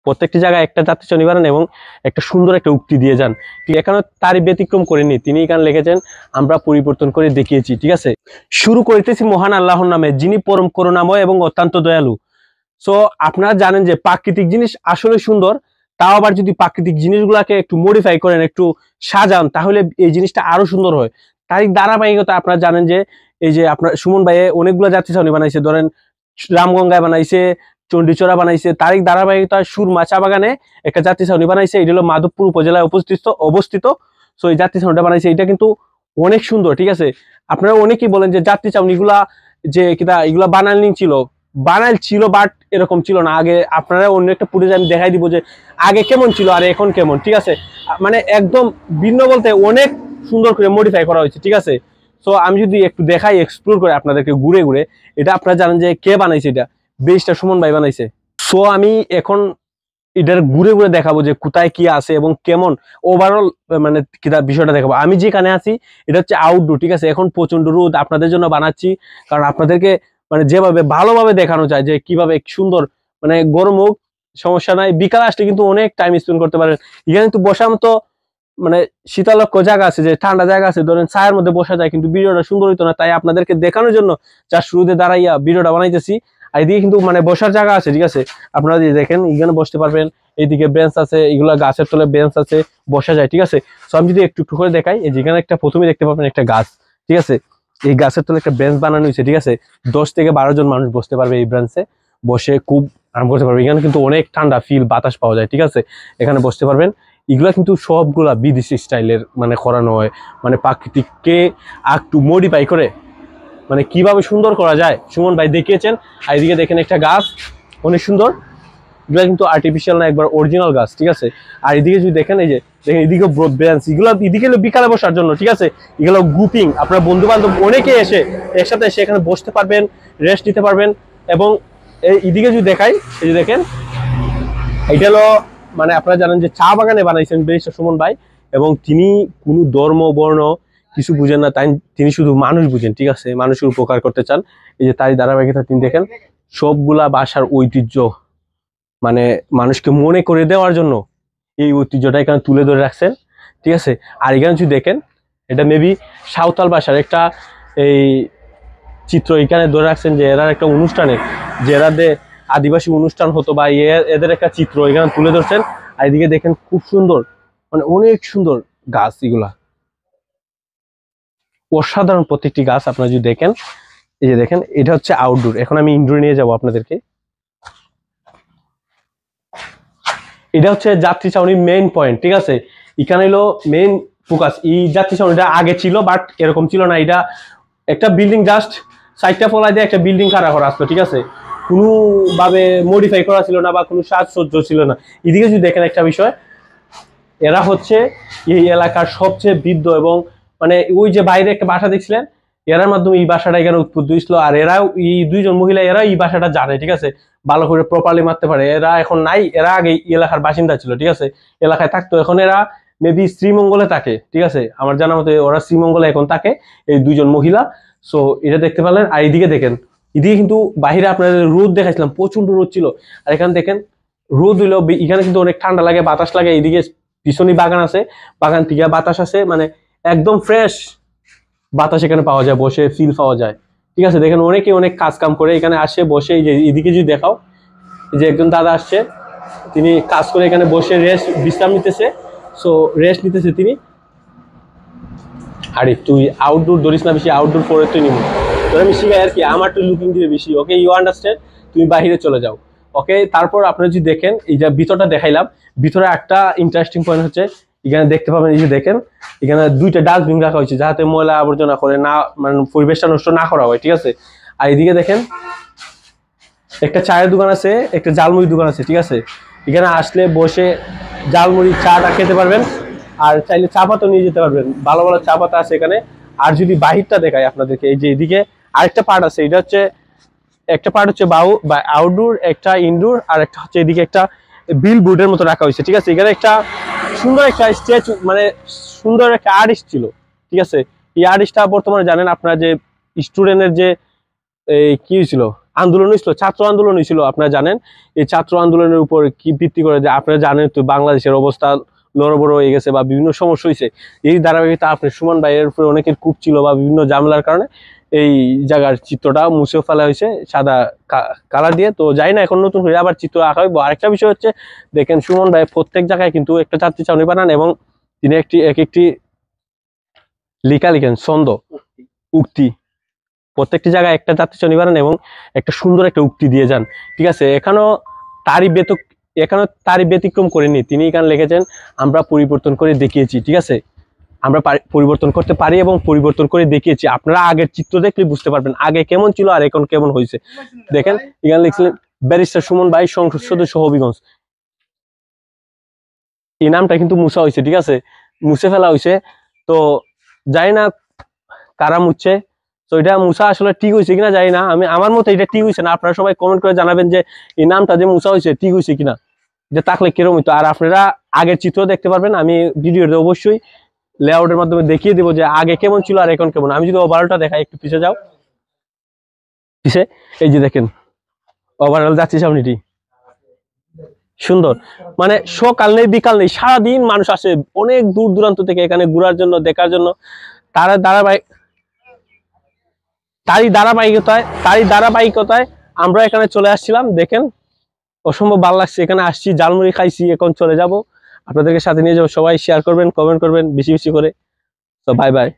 প্রত্যেকটি জায়গায় একটা যাত্রী চাও নিবারণ এবং একটা সুন্দর একটা উক্তি দিয়ে যান। ঠিক এখানে তারই ব্যতিক্রম করেনি, তিনি এখানে লিখেছেন আমরা পরিবর্তন করে দেখিয়েছি। ঠিক আছে, শুরু করিতেছি মহান আল্লাহর নামে, যিনি পরম করুণাময় এবং অত্যন্ত দয়ালু। সো আপনারা জানেন যে প্রাকৃতিক জিনিস আসলে সুন্দর, তাও আবার যদি প্রাকৃতিক জিনিসগুলোকে একটু মডিফাই করেন, একটু সাজান, তাহলে এই জিনিসটা আরো সুন্দর হয়। তাই ধারাবাহিকতা আপনারা জানেন যে এই যে আপনার সুমন ভাইয়ে অনেকগুলো যাত্রী ছাউনি বানাইছে, ধরেন রামগঙ্গায় বানাইছে, চণ্ডীচড়া বানাইছে, তারিক ধারাবাহিকতা সুরমা চা বাগানে একটা যাত্রী ছাউনি বানাইছে, এটা হলো মাধবপুর উপজেলায় অবস্থিত। সো এই যাত্রী ছাউনিটা বানাইছে, এটা কিন্তু অনেক সুন্দর। ঠিক আছে, আপনারা অনেকেই বলেন যে যাত্রী ছাউনিগুলা যে কিনা এগুলা বানাইল ছিল বাট এরকম ছিল না আগে। আপনারা অন্য একটা ফুটেজ আমি দেখাই দিব যে আগে কেমন ছিল আর এখন কেমন। ঠিক আছে, মানে একদম ভিন্ন বলতে অনেক সুন্দর করে মডিফাই করা হয়েছে। ঠিক আছে, সো আমি যদি একটু দেখাই এক্সপ্লোর করে আপনাদেরকে ঘুরে ঘুরে, এটা আপনারা জানেন যে কে বানাইছে, এটা বেশটা সুমন ভাই বানাইছে। সো আমি এখন এটার ঘুরে ঘুরে দেখাবো যে কোথায় কি আছে এবং কেমন ওভারঅল মানে বিষয়টা দেখাবো। আমি যেখানে আছি এটা হচ্ছে আউটডোর। ঠিক আছে, এখন প্রচন্ড রোদ, আপনাদের জন্য বানাচ্ছি কারণ আপনাদেরকে মানে যেভাবে ভালোভাবে দেখানো যায় যে কিভাবে সুন্দর, মানে গরম হোক সমস্যা নাই, বিকাল আসলে কিন্তু অনেক টাইম স্পেন্ড করতে পারেন। এখানে কিন্তু বসার মতো মানে শীতলক্ষ জায়গা আছে, যে ঠান্ডা জায়গা আছে, ধরেন ছায়ের মধ্যে বসা যায়, কিন্তু ভিডিওটা সুন্দর হইতো না। তাই আপনাদেরকে দেখানোর জন্য যা শুরুতে দাঁড়াইয়া ভিডিওটা বানাইতেছি। আর এদিকে কিন্তু মানে বসার জায়গা আছে। ঠিক আছে, আপনারা যদি দেখেন এখানে বসতে পারবেন, এইদিকে বেঞ্চ আছে, এগুলা গাছের তলে বেঞ্চ আছে, বসা যায়। ঠিক আছে, সো আমি যদি একটু একটু করে দেখাই, এই যেখানে একটা প্রথমে দেখতে পাবেন একটা গাছ। ঠিক আছে, এই গাছের তলে একটা বেঞ্চ বানানো হয়েছে। ঠিক আছে, 10 থেকে 12 জন মানুষ বসতে পারবে এই বেঞ্চে, বসে খুব আরাম করতে পারবে। এখানে কিন্তু অনেক ঠান্ডা ফিল বাতাস পাওয়া যায়। ঠিক আছে, এখানে বসতে পারবেন। এগুলা কিন্তু সবগুলা বিদেশি স্টাইলের মানে করানো হয়, মানে প্রাকৃতিককে একটু মডিফাই করে মানে কিভাবে সুন্দর করা যায় সুমন ভাই দেখিয়েছেন। আর এদিকে দেখেন একটা গাছ অনেক সুন্দর, এগুলা কিন্তু আর্টিফিশিয়াল না, একবার অরিজিনাল গাছ। ঠিক আছে, আর এদিকে যদি দেখেন এই যে দেখেন এদিকে ব্রড বেঞ্চ, এগুলো এদিকে বিকালে বসার জন্য। ঠিক আছে, এগুলো গ্রুপিং, আপনার বন্ধু বান্ধব অনেকে এসে একসাথে এসে এখানে বসতে পারবেন, রেস্ট নিতে পারবেন। এবং এইদিকে যদি দেখাই, এই যে দেখেন এটা হলো মানে আপনারা জানেন যে চা বাগানে বানাইছেন ব্যারিস্টার সুমন ভাই, এবং তিনি কোনো ধর্ম বর্ণ কিছু বুঝেন না, তাই তিনি শুধু মানুষ বুঝেন। ঠিক আছে, মানুষের উপকার করতে চান। এই যে তারই ধারাবাহিকতা তিনি দেখেন, সবগুলা বাসার ঐতিহ্য মানে মানুষকে মনে করে দেওয়ার জন্য এই ঐতিহ্যটা এখানে তুলে ধরে রাখছেন। ঠিক আছে, আর এখানে যদি দেখেন এটা মেবি সাঁওতাল ভাষার একটা এই চিত্র এখানে ধরে রাখছেন, যে এরা একটা অনুষ্ঠানে, যে এরাদের আদিবাসী অনুষ্ঠান হতো বা এদের একটা চিত্র এখানে তুলে ধরছেন। আর এদিকে দেখেন খুব সুন্দর, মানে অনেক সুন্দর গাছ, এগুলা অসাধারণ প্রত্যেকটি গাছ। আপনারা যদি দেখেন, এই যে দেখেন এটা হচ্ছে আউটডোর। এখন আমি ইনডোরে নিয়ে যাব আপনাদেরকে। এটা হচ্ছে যাত্রী ছাউনির মেইন পয়েন্ট। ঠিক আছে, এখানে হলো মেইন ফোকাস। এই যাত্রী ছাউনিটা আগে ছিল বাট এরকম ছিল না, এটা একটা বিল্ডিং জাস্ট সাইডটা ফলাই দিয়ে একটা বিল্ডিং খাড়া করা আসতো। ঠিক আছে, কোনোভাবে মডিফাই করা ছিল না বা কোনো সাজসজ্জ ছিল না। এদিকে যদি দেখেন একটা বিষয়, এরা হচ্ছে এই এলাকার সবচেয়ে বৃদ্ধ, এবং মানে ওই যে বাইরে একটা বাসা দেখছিলেন, এরার মাধ্যমে এই বাসাটা এখানে উৎপত্তি হয়েছিল। আর এরাও এই দুইজন মহিলা এরা এই বাসাটা জানে। ঠিক আছে, ভালো করে প্রপারলি মারতে পারে। এরা এখন নাই, এরা আগে এলাকার বাসিন্দা ছিল। ঠিক আছে, এলাকায় থাকতো, এখন এরা মেবি শ্রীমঙ্গলে থাকে। ঠিক আছে, আমার জানা মতে ওরা শ্রীমঙ্গলে এখন থাকে, এই দুইজন মহিলা। সো এটা দেখতে পেলেন। আর এইদিকে দেখেন, এদিকে কিন্তু বাহিরে আপনাদের রোদ দেখাইছিলাম, প্রচন্ড রোদ ছিল। আর এখানে দেখেন রোদ হইলো, এখানে কিন্তু অনেক ঠান্ডা লাগে, বাতাস লাগে। এইদিকে পিছনে বাগান আছে, বাগান থেকে বাতাস আছে, মানে একদম ফ্রেশ বাতাস এখানে পাওয়া যায়, বসে ফিল পাওয়া যায়। ঠিক আছে, দেখেন অনেকে অনেক কাজ কাম করে এখানে আসে বসে। এই যে এদিকে যদি দেখাও, এই যে একজন দাদা আসছে, তিনি কাজ করে এখানে বসে রেস্ট বিশ্রাম নিতেছে। সো রেস্ট নিতেছে তিনি। আরে তুই আউটডোর ধরিস না বেশি, আউটডোর পরে তুই নিবি, তোর আমি শিখাই আর কি, আমার তুই লুকিং দিবে বেশি। ওকে, ইউ আন্ডারস্ট্যান্ড, তুমি বাহিরে চলে যাও। ওকে, তারপর আপনারা যদি দেখেন, এই যে ভিতরটা দেখাইলাম, ভিতরে একটা ইন্টারেস্টিং পয়েন্ট হচ্ছে এখানে দেখতে পাবেন, এই যে দেখেন এখানে দুইটা ডাস্টবিন রাখা হয়েছে, যাতে ময়লা আবর্জনা করে না, মানে পরিবেশটা নষ্ট না করা হয়। ঠিক আছে, আর এদিকে দেখেন একটা চায়ের দোকান আছে, একটা জালমুড়ির দোকান আছে। ঠিক আছে, এখানে আসলে বসে জালমুড়ি চাটা খেতে পারবেন, আর চাইলে চা পাতা নিয়ে যেতে পারবেন, ভালো ভালো চা পাতা আছে এখানে। আর যদি বাহিরটা দেখাই আপনাদেরকে, এই যে এদিকে আরেকটা পার্ট আছে, এটা হচ্ছে একটা পার্ট হচ্ছে আউটডোর, একটা ইনডোর, আর একটা হচ্ছে এদিকে একটা বিল বোর্ডের মতো রাখা হয়েছে। ঠিক আছে, এখানে একটা সুন্দর একটা স্ট্যাচু, মানে সুন্দর একটা আর্টিস্ট ছিল। ঠিক আছে, এই আর্টিস্টটা বর্তমানে জানেন আপনারা যে স্টুডেন্টের যে কি হয়েছিল, আন্দোলন হয়েছিল, ছাত্র আন্দোলন হয়েছিল, আপনারা জানেন। এই ছাত্র আন্দোলনের উপর কি ভিত্তি করে যে আপনারা জানেন তো বাংলাদেশের অবস্থা লড়বড় হয়ে গেছে বা বিভিন্ন সমস্যা হয়েছে। এই ধারাবাহিকতা আপনার সুমন ভাইয়ের উপরে অনেকের কূপ ছিল বা বিভিন্ন ঝামেলার কারণে এই জায়গার চিত্রটা মুছেও ফেলা হয়েছে সাদা কালার দিয়ে। তো যাই না, এখন নতুন করে আবার চিত্র আঁকা হইব। আরেকটা বিষয় হচ্ছে, দেখেন সুমন ভাই প্রত্যেক জায়গায় কিন্তু একটা যাত্রী ছাউনি বানান এবং তিনি একটি লিখা লিখেন, ছন্দ, উক্তি, প্রত্যেকটি জায়গায় একটা যাত্রী ছাউনি বানান এবং একটা সুন্দর একটা উক্তি দিয়ে যান। ঠিক আছে, এখানেও তারই ব্যতিক্রম করেনি। তিনি এখানে লিখেছেন, আমরা পরিবর্তন করে দেখিয়েছি। ঠিক আছে, আমরা পরিবর্তন করতে পারি এবং পরিবর্তন করে দেখিয়েছি। আপনারা আগের চিত্র দেখলে বুঝতে পারবেন আগে কেমন ছিল আর এখন কেমন হয়েছে। দেখেন এখানে লিখছিলেন ব্যারিস্টার সুমন ভাই, সংসদ সদস্য হবিগঞ্জ। এই নামটা কিন্তু মুছা হয়েছে, ঠিক আছে, মুছে ফেলা হয়েছে। তো জানি না কারা মুছছে, তো এটা মুছা আসলে ঠিক হয়েছে কিনা জানি না। আমার মতে এটা ঠিক হয়েছে না। আপনারা সবাই কমেন্ট করে জানাবেন যে এই নামটা যে মুছা হয়েছে ঠিক হয়েছে কিনা, যে থাকলে কিরকম হইতো। আর আপনারা আগের চিত্র দেখতে পারবেন, আমি ভিডিওতে অবশ্যই লেআউটের মাধ্যমে দেখিয়ে দেবো যে আগে কেমন ছিল আর এখন কেমন। আমি যদি ওভারঅলটা দেখাই, একটু পিছিয়ে যাও, পিছিয়ে, এই যে দেখেন ওভারঅল যাচ্ছি সামনেটি সুন্দর। মানে সকাল নেই বিকাল নেই, সারাদিন মানুষ আসে অনেক দূর দূরান্ত থেকে এখানে ঘোরার জন্য, দেখার জন্য। তারই ধারাবাহিকতায় আমরা এখানে চলে আসছিলাম। দেখেন অসম্ভব ভালো লাগছে, এখানে আসছি, জালমুড়ি খাইছি, এখন চলে যাব, আপনাদেরকে সাথে নিয়ে যাবো। সবাই শেয়ার করবেন, কমেন্ট করবেন বেশি বেশি করে। তো বাই বাই।